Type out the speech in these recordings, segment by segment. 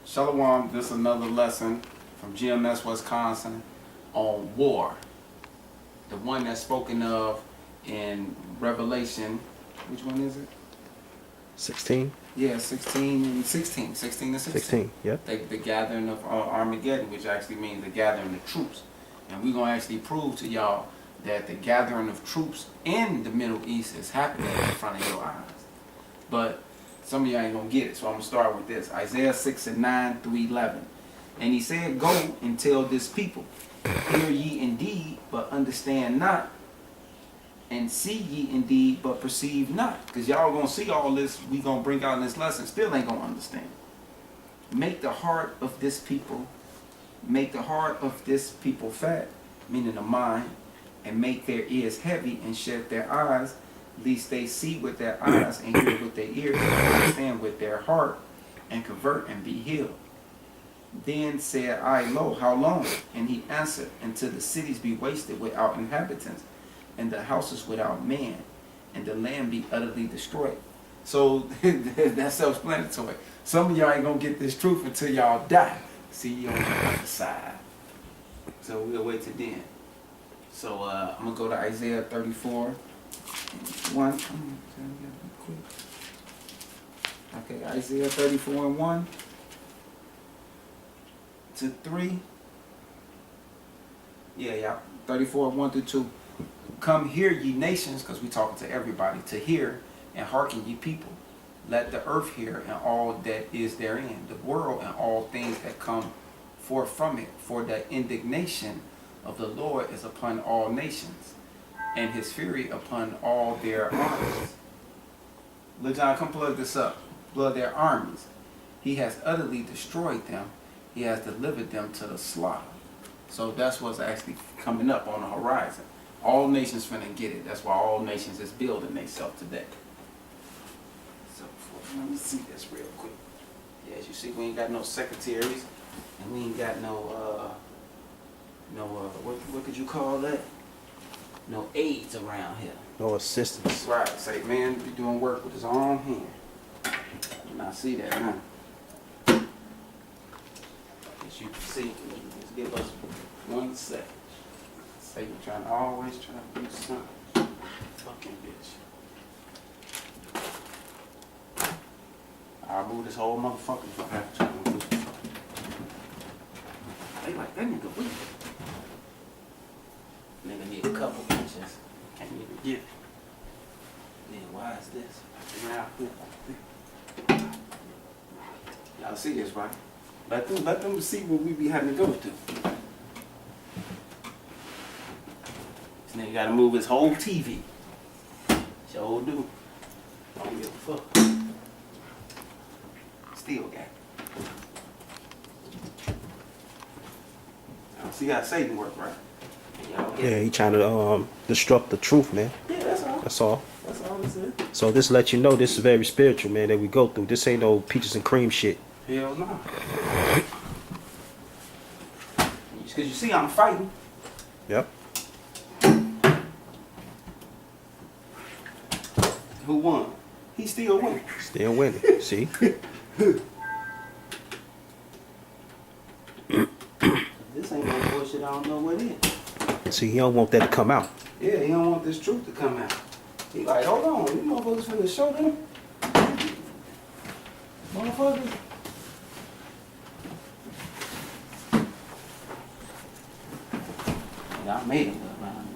Shalom, this is another lesson from GMS Wisconsin on war. The one that's spoken of in Revelation, which one is it? 16? Yeah, 16 and 16. 16 and 16. 16, yep. The gathering of Armageddon, which actually means the gathering of troops. And we're going to actually prove to y'all that the gathering of troops in the Middle East is happening in front of your eyes. But some of y'all ain't going to get it, so I'm going to start with this. Isaiah 6 and 9 through 11. And he said, "Go and tell this people, hear ye indeed, but understand not, and see ye indeed, but perceive not." Because y'all going to see all this we going to bring out in this lesson, still ain't going to understand. Make the heart of this people fat, meaning the mind, and make their ears heavy and shut their eyes, lest they see with their eyes and hear with their ears and understand with their heart and convert and be healed. Then said I, Lo, how long? And he answered, until the cities be wasted without inhabitants, and the houses without man, and the land be utterly destroyed. So that's self-explanatory. Some of y'all ain't gonna get this truth until y'all die. See you on the other side. So we'll wait till then. So I'm gonna go to Isaiah 34. 1. Okay, Isaiah 34 and 1 to 3. Yeah. 34, 1 to 2. Come hear ye nations, because we talking to everybody, to hear, and hearken ye people. Let the earth hear, and all that is therein, the world and all things that come forth from it. For the indignation of the Lord is upon all nations, and his fury upon all their armies. Lil John, come plug this up. Plug their armies. He has utterly destroyed them. He has delivered them to the slaughter. So that's what's actually coming up on the horizon. All nations finna get it. That's why all nations is building themselves today. So let me see this real quick. Yeah, as you see, we ain't got no secretaries, and we ain't got no what could you call that? No aides around here. No assistance. Right. Say, man, be doing work with his own hand. And I see that, huh? As you can see, just give us 1 second. Say you're always trying to do something. Fucking bitch. I'll move this whole motherfucker if I have to. They like that nigga weak. Nigga need a couple inches. Can't even get it. Then why is this? Y'all see this, right? Let them see what we be having to go through. This nigga gotta move his whole TV. Sure do. Don't give a fuck. Still got it. See how Satan work, right? Yeah, he trying to disrupt the truth, man. Yeah, that's all. That's all. That's all it said. So this let you know this is very spiritual, man, that we go through. This ain't no peaches and cream shit. Hell no. Because you see I'm fighting. Yep. Who won? He still won. Still winning. See? This ain't no bullshit. I don't know what it is. See, he don't want that to come out. Yeah, he don't want this truth to come out. He like, hold on, you motherfuckers finna show them. Motherfuckers. Yeah, I made him look around.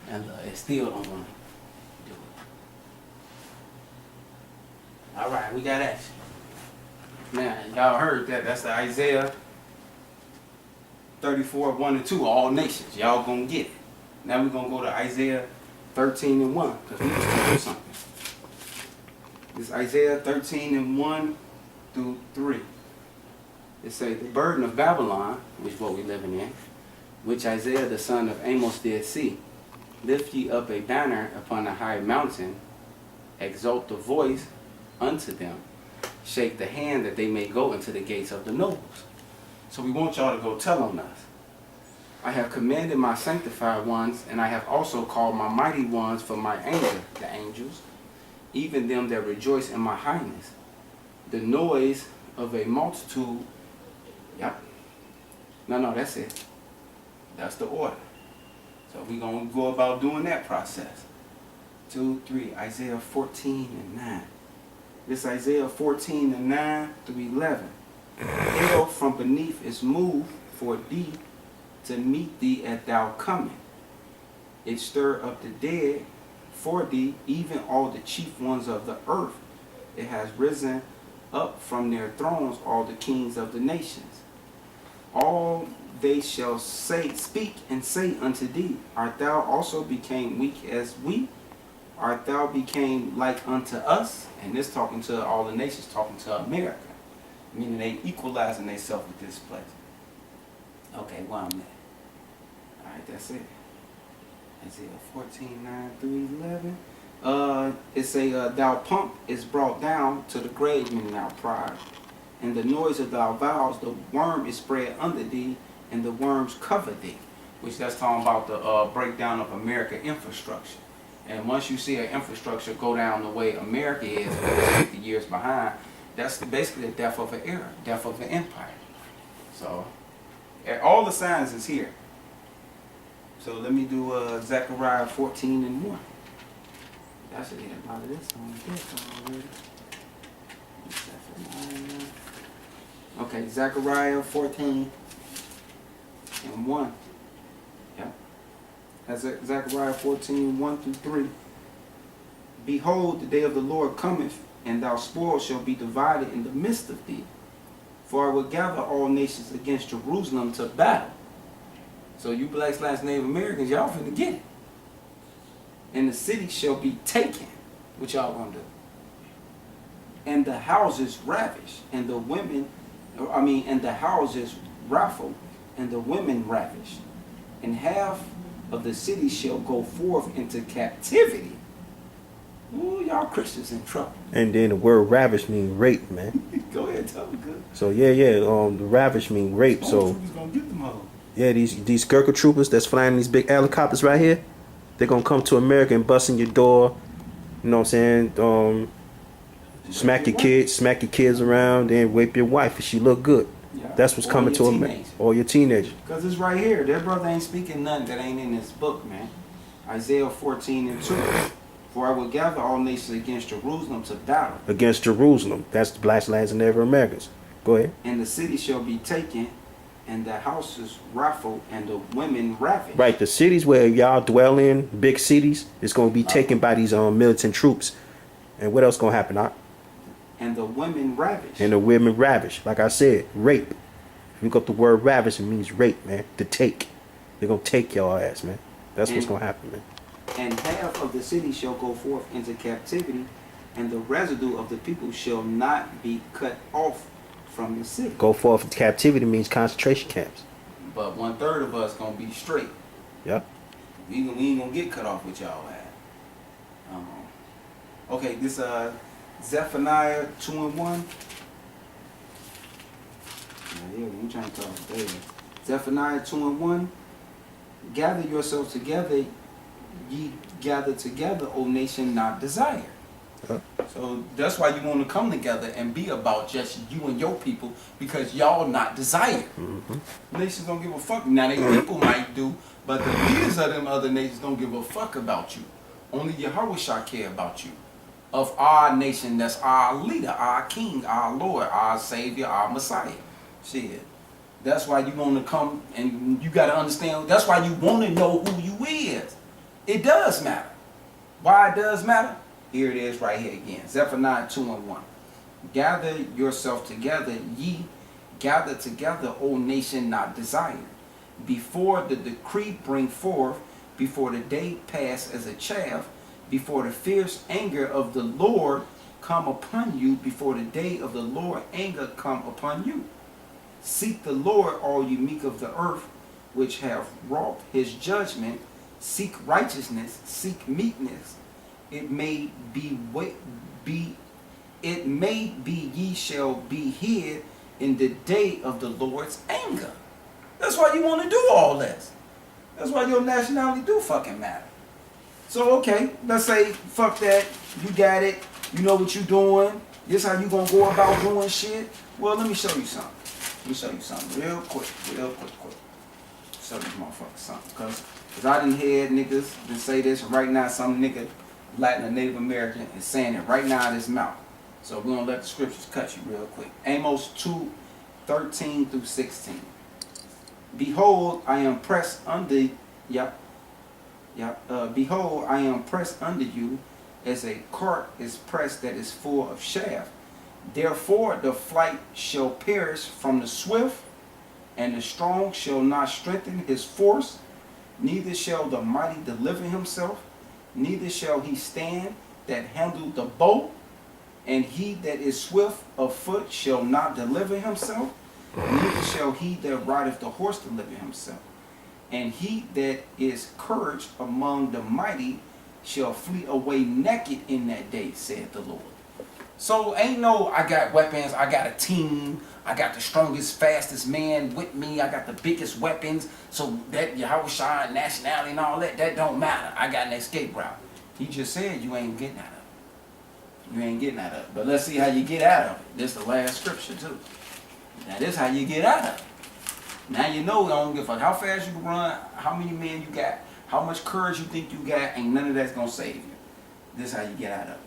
And it still don't want to do it. All right, we got action. Now, y'all heard that. That's the Isaiah 34, 1 and 2, all nations. Y'all gonna get it. Now we're gonna go to Isaiah 13 and 1, because we just gonna do something. It's Isaiah 13 and 1 through 3. It says, the burden of Babylon, which is what we're living in, which Isaiah the son of Amos did see. Lift ye up a banner upon a high mountain, exalt the voice unto them, shake the hand that they may go into the gates of the nobles. So we want y'all to go tell on us. I have commanded my sanctified ones, and I have also called my mighty ones for my anger, the angels, even them that rejoice in my highness. The noise of a multitude. Yep. No, that's it. That's the order. So we're going to go about doing that process. 2, 3, Isaiah 14 and 9. This Isaiah 14 and 9 through 11. Hell from beneath is moved for thee to meet thee at thou coming. It stir up the dead for thee, even all the chief ones of the earth. It has risen up from their thrones, all the kings of the nations. All they shall speak and say unto thee, art thou also became weak as we? Art thou became like unto us? And this talking to all the nations, talking to America. Meaning they equalizing themselves with this place. Okay, where I'm at. Alright, that's it. Isaiah 14, 9 through 11. It say, thou pump is brought down to the grave, meaning thou pride. And the noise of thy vows, the worm is spread under thee, and the worms cover thee. Which that's talking about the breakdown of American infrastructure. And once you see an infrastructure go down the way America is, 50 years behind, that's basically the death of an era, death of an empire. So, all the signs is here. So let me do Zechariah 14 and 1. I should get a lot of this on this already. Okay, Zechariah 14 and 1. Yeah. That's Zechariah 14, 1 through 3. Behold, the day of the Lord cometh, and thy spoil shall be divided in the midst of thee. For I will gather all nations against Jerusalem to battle. So you blacks, Native Americans, y'all finna get it. And the city shall be taken. What y'all gonna do? And the houses ravished, and the women, and the houses raffled, and the women ravished. And half of the city shall go forth into captivity. Ooh, y'all Christians in trouble. And then the word ravish mean rape, man. Go ahead, tell me good. So the ravish mean rape. So gonna get them all. yeah, these Gurkha troopers that's flying these big helicopters right here, they're gonna come to America and bust in your door. You know what I'm saying? Smack your kids around, and rape your wife if she look good. Yeah. That's what's coming to America. Or your teenager. Because it's right here. Their brother ain't speaking nothing that ain't in this book, man. Isaiah 14 and 2. For I will gather all nations against Jerusalem to battle. Against Jerusalem. That's the blacks, lands, and Native Americans. Go ahead. And the city shall be taken, and the houses raffled, and the women ravished. Right, the cities where y'all dwell in, big cities, it's going to be taken by these militant troops. And what else going to happen, Doc? And the women ravished. And the women ravish. Like I said, rape. If you look up the word ravish, it means rape, man. To take. They're going to take your ass, man. That's what's going to happen, man. And half of the city shall go forth into captivity, and the residue of the people shall not be cut off from the city. Go forth into captivity means concentration camps. But 1/3 of us gonna be straight. Yep. We ain't gonna get cut off with y'all at. Okay, this Zephaniah 2 and 1. Yeah, we ain't trying to talk today. Zephaniah 2 and 1. Gather yourselves together, ye gather together, O nation not desired. So that's why you want to come together and be about just you and your people, because y'all not desired. Nations don't give a fuck. Now they people might do, but the leaders of them other nations don't give a fuck about you. Only Yahweh shall care about you. Of our nation, that's our leader, our king, our Lord, our Savior, our Messiah. Shit. That's why you want to come, and you got to understand, that's why you want to know who you is. It does matter. Why it does matter? Here it is right here again. Zephaniah 2 and 1. Gather yourself together, ye gather together, O nation not desired. Before the decree bring forth, before the day pass as a chaff, before the fierce anger of the Lord come upon you, before the day of the Lord anger come upon you. Seek the Lord, all you meek of the earth, which have wrought his judgment. Seek righteousness, seek meekness. It may be ye shall be hid in the day of the Lord's anger. That's why you want to do all this. That's why your nationality do fucking matter. So okay, let's say fuck that. You got it. You know what you doing. This how you gonna go about doing shit. Well, let me show you something. Let me show you something real quick. Show these motherfuckers something. Cause I done had niggas that say this, and right now some nigga Latin or Native American is saying it right now out of his mouth. So we're gonna let the scriptures cut you real quick. Amos 2:13 through 16. Behold, I am pressed under behold, I am pressed under you as a cart is pressed that is full of chaff. Therefore the flight shall perish from the swift, and the strong shall not strengthen his force, neither shall the mighty deliver himself, neither shall he stand that handled the bow, and he that is swift of foot shall not deliver himself, neither shall he that rideth the horse deliver himself. And he that is courage among the mighty shall flee away naked in that day, saith the Lord. So ain't no, I got weapons, I got a team, I got the strongest, fastest man with me, I got the biggest weapons, so that Yahushua nationality and all that, that don't matter. I got an escape route. He just said you ain't getting out of it. You ain't getting out of it. But let's see how you get out of it. This is the last scripture too. Now this is how you get out of it. Now you know, don't give a fuck how fast you can run, how many men you got, how much courage you think you got, ain't none of that's gonna save you. This is how you get out of it.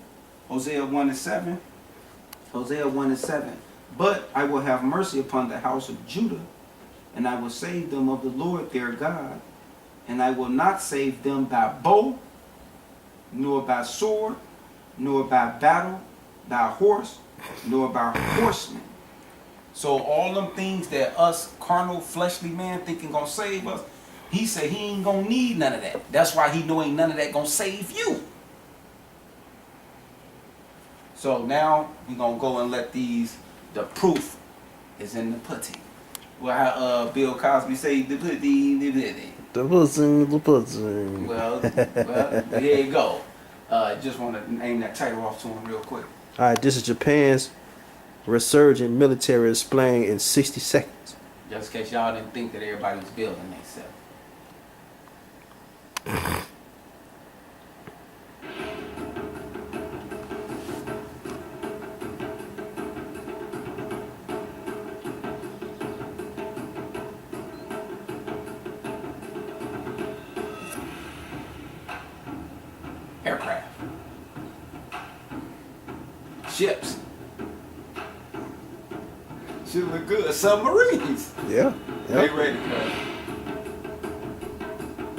Hosea 1:7. Hosea 1:7. But I will have mercy upon the house of Judah, and I will save them of the Lord their God, and I will not save them by bow, nor by sword, nor by battle, by horse, nor by horsemen. So all them things that us carnal, fleshly man thinking gonna save us, he said he ain't gonna need none of that. That's why he know ain't none of that gonna save you. So now we gonna go and let the proof is in the pudding. Well, how Bill Cosby say the pudding. The pudding. Well, there you go. Just want to name that title off to him real quick. All right, this is Japan's resurgent military explained in 60 seconds. Just in case y'all didn't think that everybody was building themselves. Aircraft. Ships. Shit look good. Submarines. Yeah. They ready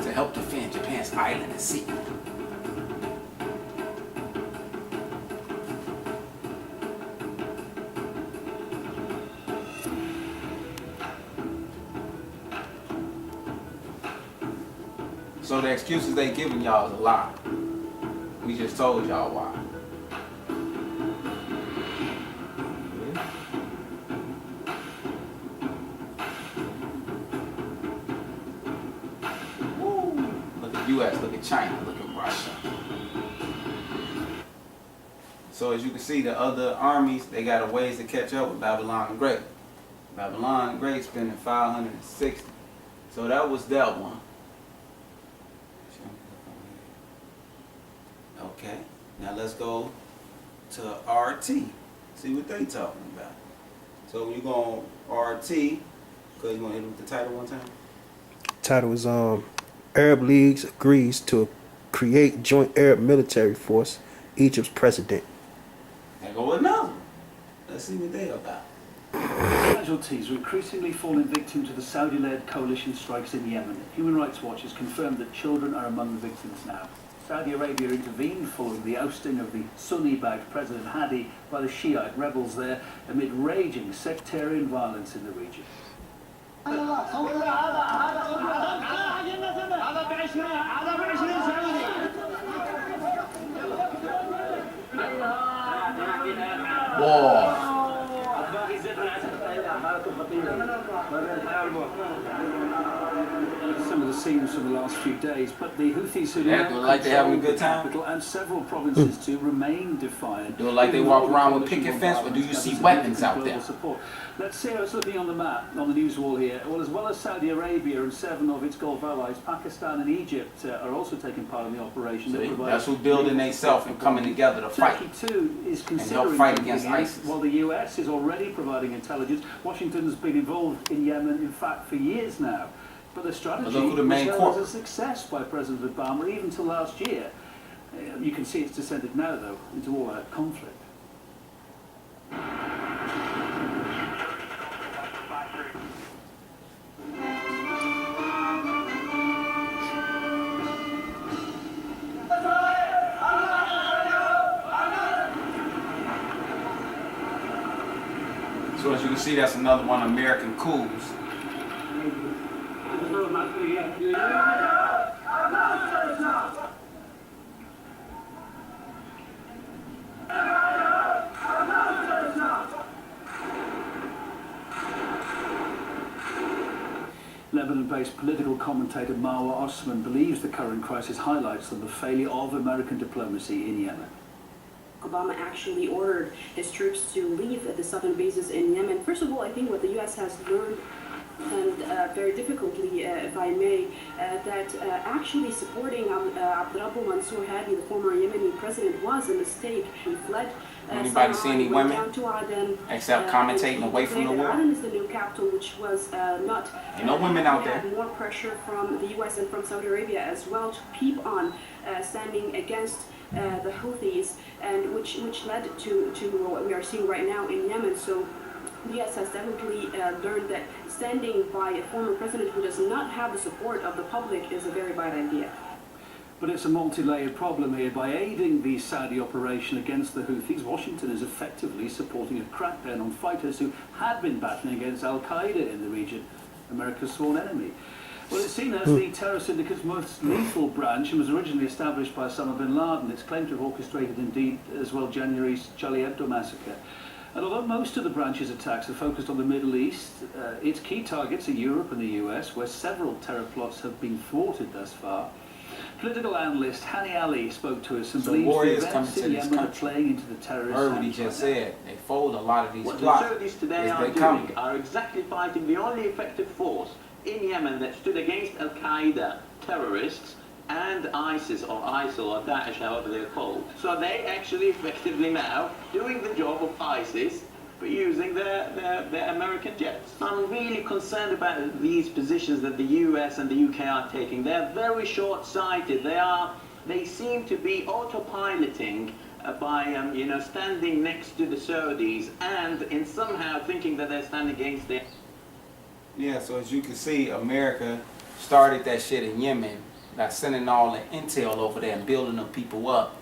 to help defend Japan's island and sea. So the excuses they giving y'all is a lie. We just told y'all why. Look at US, look at China, look at Russia. So as you can see, the other armies, they got a ways to catch up with Babylon the Great. Babylon the Great spending 560. So that was that one. Okay, now let's go to RT. See what they talking about. So when you go on RT, cause you want to hit them with the title one time? Title is Arab League agrees to create joint Arab military force, Egypt's president. There go another. Let's see what they about. Casualties are increasingly falling victim to the Saudi-led coalition strikes in Yemen. Human Rights Watch has confirmed that children are among the victims now. Saudi Arabia intervened following the ousting of the Sunni-backed President Hadi by the Shiite rebels there amid raging sectarian violence in the region. War. Some of the scenes from the last few days, but the Houthis who Yeah, now look like they having a control good the time. capital and several provinces to remain defiant. Do it like they Even walk though the around with coalition picket fence, or do you bombardments see have weapons significant out there? global support. Let's see how it's looking on the map, on the news wall here. Well as Saudi Arabia and 7 of its Gulf allies, Pakistan and Egypt are also taking part in the operation. See, that's who building themselves and coming together to fight. Turkey too is help considering fight jumping against in, ISIS. while the US is already providing intelligence. Washington has been involved in Yemen, in fact, for years now. But the strategy look who the main was hailed corporate. as a success by President Obama even till last year. You can see it's descended now, though, into all-out conflict. So as you can see, that's another one of American coups. Lebanon-based political commentator Marwa Osman believes the current crisis highlights the failure of American diplomacy in Yemen. Obama actually ordered his troops to leave the southern bases in Yemen. First of all, I think what the U.S. has learned, and very difficultly, if I may, that actually supporting Abdurrabbu Mansour Hadi, the former Yemeni president, was a mistake. He fled. Anybody see any went women down to Aden, except commentating away from the war? Aden is the new capital, which was not. Ain't no women out there. Had more pressure from the U.S. and from Saudi Arabia as well to keep on standing against the Houthis, and which led to what we are seeing right now in Yemen. So the U.S. has definitely learned that standing by a former president who does not have the support of the public is a very bad idea. But it's a multi-layered problem here. By aiding the Saudi operation against the Houthis, Washington is effectively supporting a crackdown on fighters who had been battling against Al-Qaeda in the region, America's sworn enemy. Well, it's seen as the terror syndicate's most lethal branch and was originally established by Osama bin Laden. It's claimed to have orchestrated, indeed, as well, January's Charlie Hebdo massacre. And although most of the branch's attacks are focused on the Middle East, its key targets are Europe and the US, where several terror plots have been thwarted thus far. Political analyst Hani Ali spoke to us and So believes war the is coming events to in this Yemen are country. playing into the terrorist Heard what he hands just right now. said. They fold a lot of these What the plots. Saudis today Is are they doing coming. are exactly fighting the only effective force in Yemen that stood against Al-Qaeda terrorists and ISIS or ISIL or Daesh, however they're called. So they actually effectively now doing the job of ISIS but using their American jets. I'm really concerned about these positions that the US and the UK are taking. They're very short-sighted. They seem to be autopiloting by standing next to the Saudis and in somehow thinking that they're standing against them. Yeah, so as you can see, America started that shit in Yemen by sending all the intel over there and building them people up.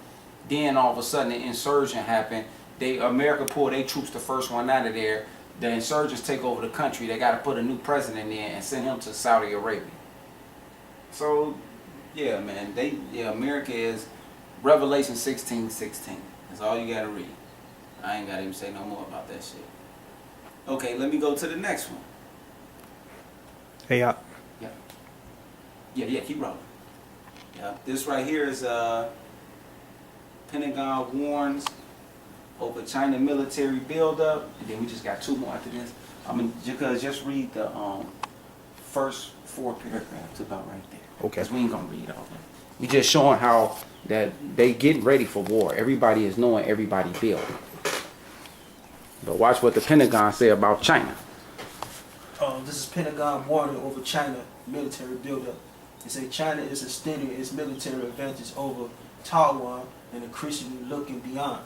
Then all of a sudden the insurgent happened. America pulled their troops, the first one out of there. The insurgents take over the country. They got to put a new president in and send him to Saudi Arabia. So, yeah, man, America is Revelation 16:16. That's all you got to read. I ain't got to even say no more about that shit. Okay, let me go to the next one. Hey, Yeah, keep rolling. Yeah, this right here is Pentagon warns over China military buildup, and then we just got 2 more after this. Just read the first 4 paragraphs about right there. Okay. Because we ain't gonna read all of them. We just showing how that they getting ready for war. Everybody is knowing everybody building. But watch what the Pentagon say about China. This is Pentagon warning over China military buildup. They say China is extending its military advantage over Taiwan and increasingly looking beyond,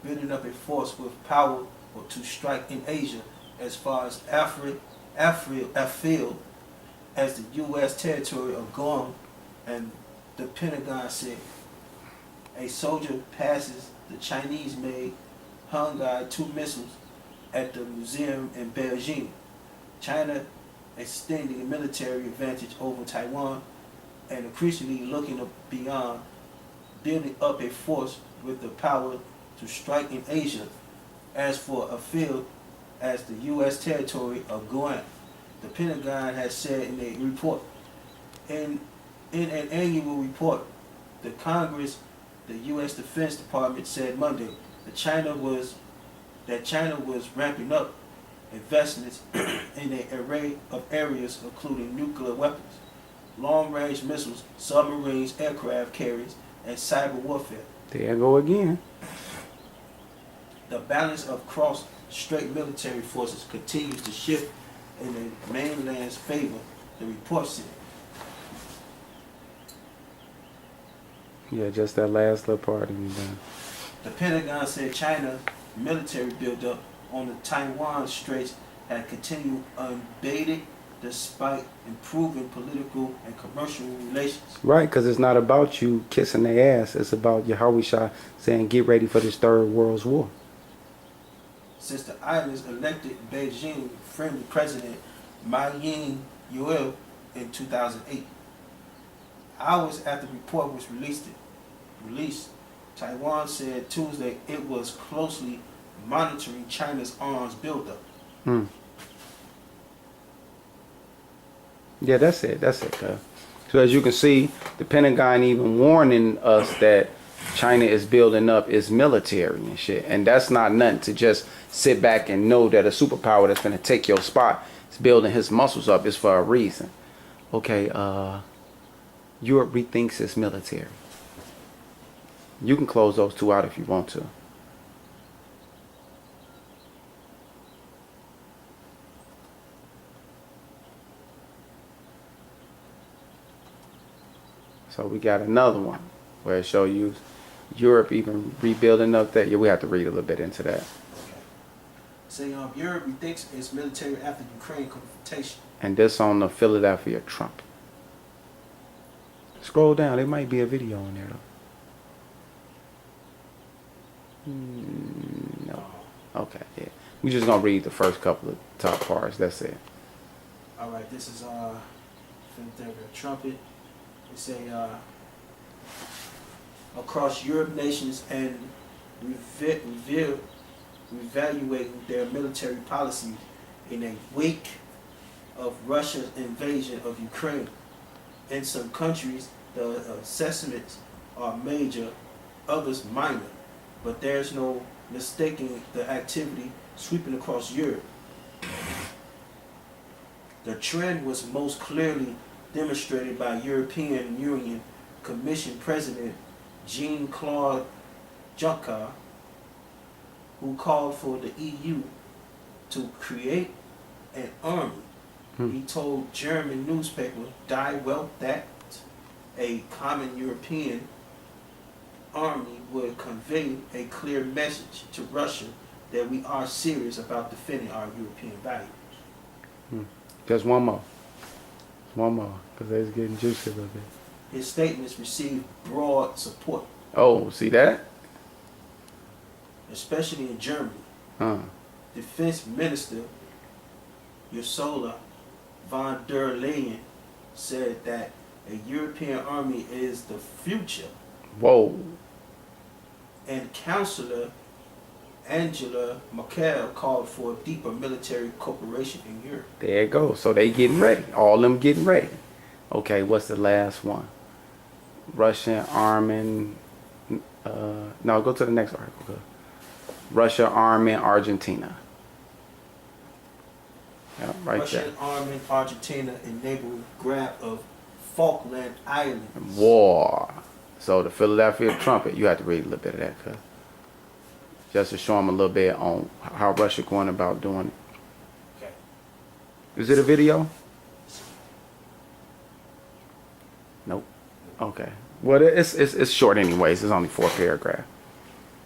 building up a force with power to strike in Asia as far as afield as the U.S. territory of Guam. And the Pentagon said a soldier passes the Chinese-made Hungai-2 missiles at the museum in Beijing. China extending a military advantage over Taiwan and increasingly looking beyond, building up a force with the power to strike in Asia as for a field as the U.S. territory of Guam. The Pentagon has said in a report, in an annual report, the Congress, the U.S. Defense Department said Monday that China was ramping up investments in an array of areas, including nuclear weapons, long-range missiles, submarines, aircraft carriers, and cyber warfare. There I go again. The balance of cross-strait military forces continues to shift in the mainland's favor, the report said. Yeah, just that last little part and then. The Pentagon said China's military buildup on the Taiwan Straits had continued unabated despite improving political and commercial relations. Right, because it's not about you kissing their ass. It's about Yahweh Shah saying, get ready for this third world war. Since the islands elected Beijing friendly president Ma Ying-jeou in 2008. Hours after the report was released, Taiwan said Tuesday it was closely monitoring China's arms buildup. Yeah, that's it. Cuz. So as you can see, the Pentagon even warning us that China is building up its military and shit. And that's not nothing to just sit back and know that a superpower that's going to take your spot is building his muscles up is for a reason. Okay, Europe rethinks its military. You can close those two out if you want to. So we got another one where it shows you Europe even rebuilding up that. Yeah, we have to read a little bit into that. Say Europe rethinks its military after Ukraine confrontation. And this on the Philadelphia Trump. Scroll down. There might be a video on there though. No. Okay. Yeah. We just gonna read the first couple of top parts. That's it. All right. This is Philadelphia Trumpet. They say across Europe nations and reevaluating their military policies in a wake of Russia's invasion of Ukraine. In some countries, the assessments are major, others minor, but there's no mistaking the activity sweeping across Europe. The trend was most clearly demonstrated by European Union Commission President Jean-Claude Juncker, who called for the EU to create an army. He told German newspaper Die Welt that a common European army would convey a clear message to Russia that we are serious about defending our European values. Just one more. One more, because it's getting juicy a little bit. His statements received broad support, Oh, see that? especially in Germany. Defense Minister Ursula von der Leyen said that a European army is the future, Whoa. and Chancellor Angela Merkel called for deeper military cooperation in Europe. There it goes. So they getting ready. All of them getting ready. Okay, what's the last one? Russian arming. No, go to the next article. Russia arming Argentina. Yeah, right Russian there. arming Argentina enabled grab of Falkland Islands. War. So the Philadelphia Trumpet. You have to read a little bit of that, cuz. Just to show them a little bit on how Russia going about doing it. Okay. Is it a video? Nope. Okay. Well, it's short anyways. It's only 4 paragraphs.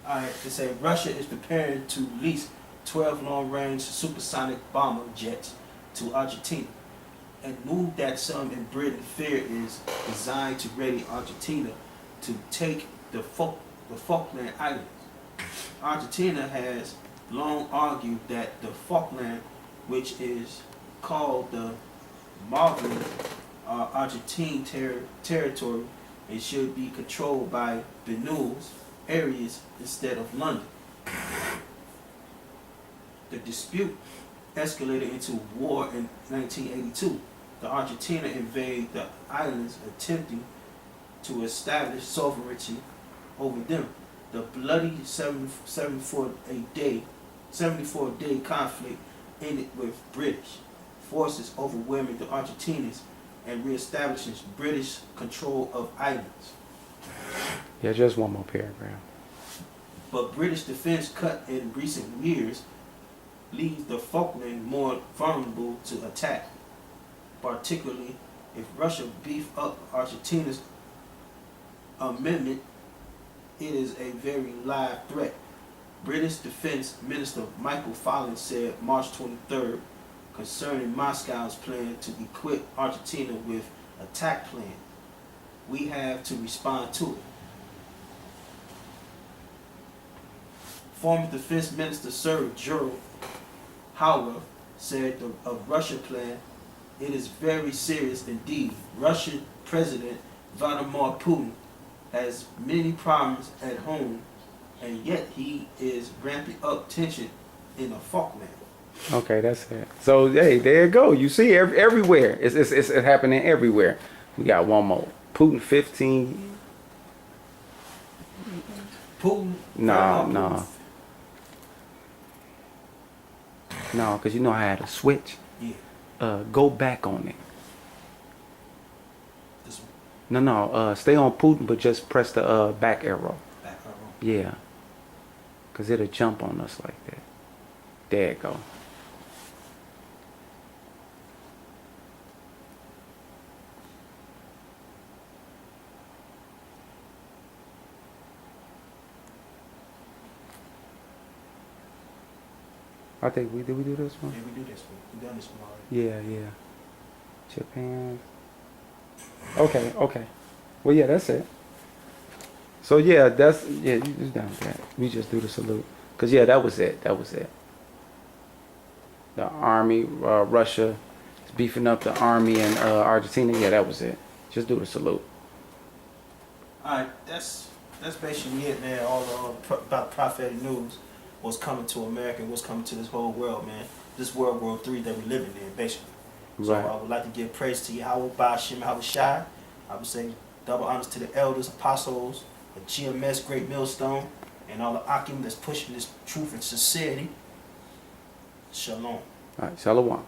All right, they say Russia is preparing to lease 12 long-range supersonic bomber jets to Argentina, and move that some in Britain fear is designed to ready Argentina to take the Falkland Islands. Argentina has long argued that the Falkland, which is called the Malvinas, are Argentine territory and should be controlled by Buenos Aires instead of London. The dispute escalated into war in 1982. The Argentina invaded the islands, attempting to establish sovereignty over them. The bloody 74-day conflict ended with British forces overwhelming the Argentinians and reestablishing British control of islands. Yeah, just one more paragraph. But British defense cut in recent years leaves the Falkland more vulnerable to attack, particularly if Russia beef up Argentina's amendment. It is a very live threat. British Defense Minister Michael Fallon said March 23rd concerning Moscow's plan to equip Argentina with attack plan. We have to respond to it. Former Defense Minister Sir Gerald Howard said of Russia plan, it is very serious indeed. Russian President Vladimir Putin has many problems at home, and yet he is ramping up tension in the Falkland. Okay, that's it. So hey, there you go. You see, everywhere it's happening everywhere. We got one more. Putin 15. Putin? No, because you know I had a switch. Yeah. Go back on it. This one. No. Stay on Putin, but just press the back arrow. Back arrow. Yeah. Because it'll jump on us like that. There you go. I think did we do this one? Yeah, we do this one. We done this one already. Yeah. Japan. Okay. Well, yeah, that's it. So yeah, you just done that. We just do the salute. Cause yeah, that was it. The army, Russia is beefing up the army in Argentina. Yeah, that was it. Just do the salute. Alright, that's basically it, man. All about prophetic news. What's coming to America, what's coming to this whole world, man. This World War III that we're living in, basically. So Right. I would like to give praise to Yahweh, Ba'ashem, Yahweh Shai. I would say double honors to the elders, apostles, the GMS, Great Millstone, and all the Akim that's pushing this truth and sincerity. Shalom. All right, Shalom.